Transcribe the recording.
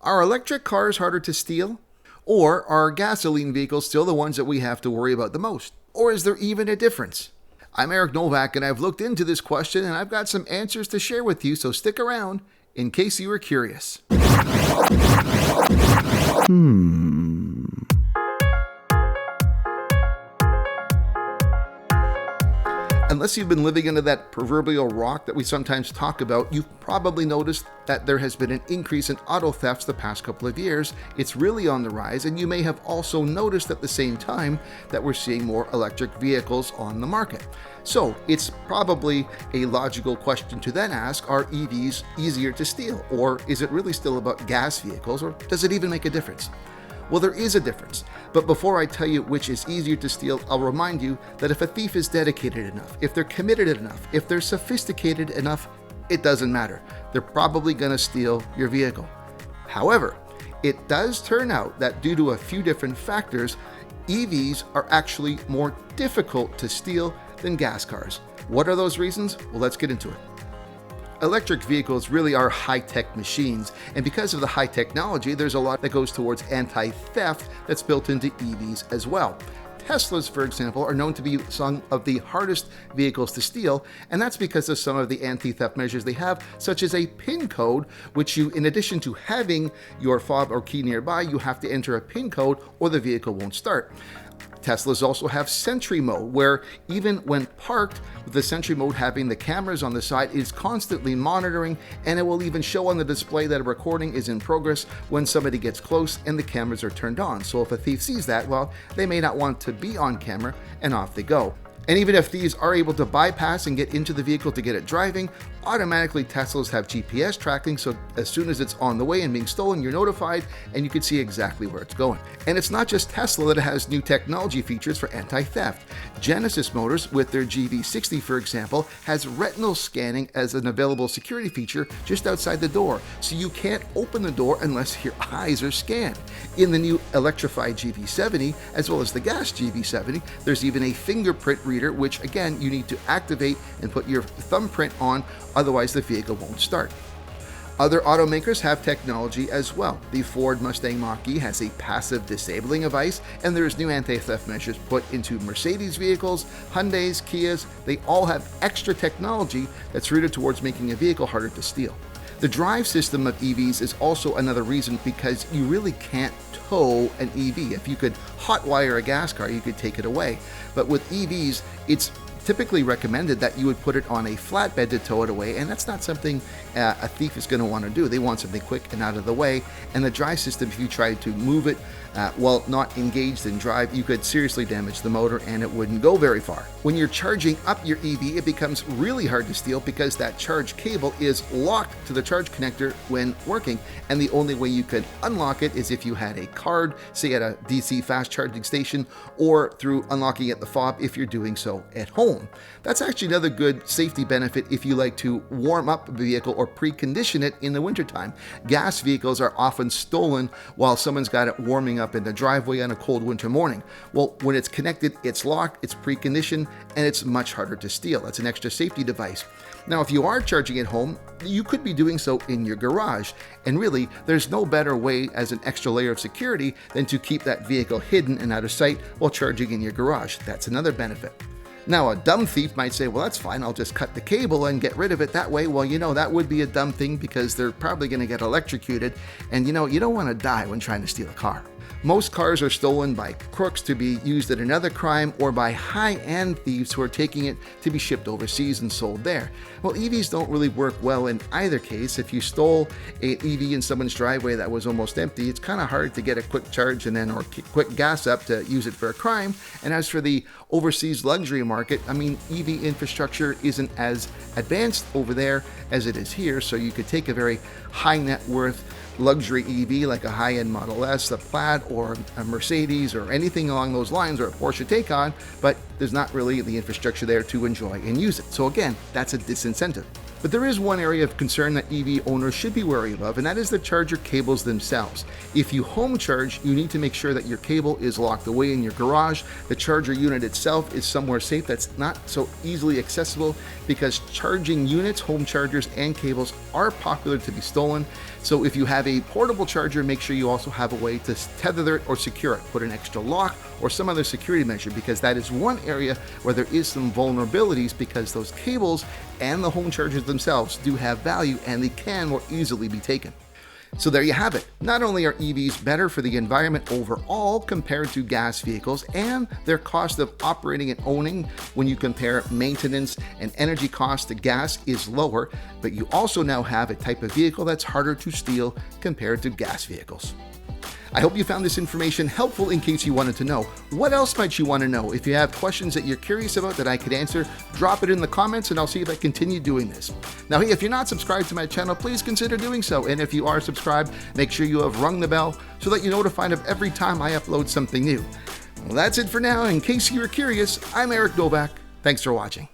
Are electric cars harder to steal? Or are gasoline vehicles still the ones that we have to worry about the most? Or is there even a difference? I'm Eric Novak, and I've looked into this question, and I've got some answers to share with you, so stick around in case you were curious. Unless you've been living under that proverbial rock that we sometimes talk about, you've probably noticed that there has been an increase in auto thefts the past couple of years. It's really on the rise, and you may have also noticed at the same time that we're seeing more electric vehicles on the market. So it's probably a logical question to then ask, are EVs easier to steal? Or is it really still about gas vehicles, or does it even make a difference? Well, there is a difference, but before I tell you which is easier to steal, I'll remind you that if a thief is dedicated enough, if they're committed enough, if they're sophisticated enough, it doesn't matter. They're probably going to steal your vehicle. However, it does turn out that due to a few different factors, EVs are actually more difficult to steal than gas cars. What are those reasons? Well, let's get into it. Electric vehicles really are high-tech machines, and because of the high technology, there's a lot that goes towards anti-theft that's built into EVs as well. Teslas, for example, are known to be some of the hardest vehicles to steal, and that's because of some of the anti-theft measures they have, such as a PIN code, which you, in addition to having your fob or key nearby, you have to enter a PIN code or the vehicle won't start. Teslas also have Sentry Mode, where even when parked, with the Sentry Mode having the cameras on the side, it is constantly monitoring, and it will even show on the display that a recording is in progress when somebody gets close and the cameras are turned on. So if a thief sees that, well, they may not want to be on camera, and off they go. And even if thieves are able to bypass and get into the vehicle to get it driving, automatically Teslas have GPS tracking, so as soon as it's on the way and being stolen, you're notified and you can see exactly where it's going. And it's not just Tesla that has new technology features for anti-theft. Genesis Motors, with their GV60 for example, has retinal scanning as an available security feature just outside the door, so you can't open the door unless your eyes are scanned. In the new electrified GV70, as well as the gas GV70, there's even a fingerprint reader, which again, you need to activate and put your thumbprint on, otherwise the vehicle won't start. Other automakers have technology as well. The Ford Mustang Mach-E has a passive disabling device, and there's new anti-theft measures put into Mercedes vehicles, Hyundais, Kias. They all have extra technology that's rooted towards making a vehicle harder to steal. The drive system of EVs is also another reason, because you really can't tow an EV. If you could hotwire a gas car, you could take it away. But with EVs, it's typically recommended that you would put it on a flatbed to tow it away, and that's not something a thief is going to want to do. They want something quick and out of the way, and the drive system, if you try to move it while not engaged in drive, you could seriously damage the motor and it wouldn't go very far. When you're charging up your EV, it becomes really hard to steal because that charge cable is locked to the charge connector when working, and the only way you could unlock it is if you had a card, say at a DC fast charging station, or through unlocking at the fob if you're doing so at home. That's actually another good safety benefit if you like to warm up a vehicle or precondition it in the wintertime. Gas vehicles are often stolen while someone's got it warming up in the driveway on a cold winter morning. Well, when it's connected, it's locked, it's preconditioned, and it's much harder to steal. That's an extra safety device. Now, if you are charging at home, you could be doing so in your garage. And really, there's no better way as an extra layer of security than to keep that vehicle hidden and out of sight while charging in your garage. That's another benefit. Now, a dumb thief might say, well, that's fine, I'll just cut the cable and get rid of it that way. Well, that would be a dumb thing, because they're probably going to get electrocuted, and you don't want to die when trying to steal a car. Most cars are stolen by crooks to be used in another crime, or by high-end thieves who are taking it to be shipped overseas and sold there. Well, EVs don't really work well in either case. If you stole an EV in someone's driveway that was almost empty, it's kind of hard to get a quick charge and then or quick gas up to use it for a crime. And as for the overseas luxury market, EV infrastructure isn't as advanced over there as it is here, so you could take a very high net worth luxury EV like a high-end Model S, a Plaid, or a Mercedes, or anything along those lines, or a Porsche Taycan, but there's not really the infrastructure there to enjoy and use it. So again, that's a disincentive. But there is one area of concern that EV owners should be wary of, and that is the charger cables themselves. If you home charge, you need to make sure that your cable is locked away in your garage. The charger unit itself is somewhere safe that's not so easily accessible, because charging units, home chargers, and cables are popular to be stolen. So if you have a portable charger, make sure you also have a way to tether it or secure it. Put an extra lock or some other security measure, because that is one area where there is some vulnerabilities, because those cables and the home chargers themselves do have value and they can more easily be taken. So there you have it. Not only are EVs better for the environment overall compared to gas vehicles, and their cost of operating and owning when you compare maintenance and energy costs to gas is lower, but you also now have a type of vehicle that's harder to steal compared to gas vehicles. I hope you found this information helpful in case you wanted to know. What else might you want to know? If you have questions that you're curious about that I could answer, drop it in the comments and I'll see if I continue doing this. Now, hey, if you're not subscribed to my channel, please consider doing so. And if you are subscribed, make sure you have rung the bell so that you're notified of every time I upload something new. Well, that's it for now. In case you were curious, I'm Eric Novak. Thanks for watching.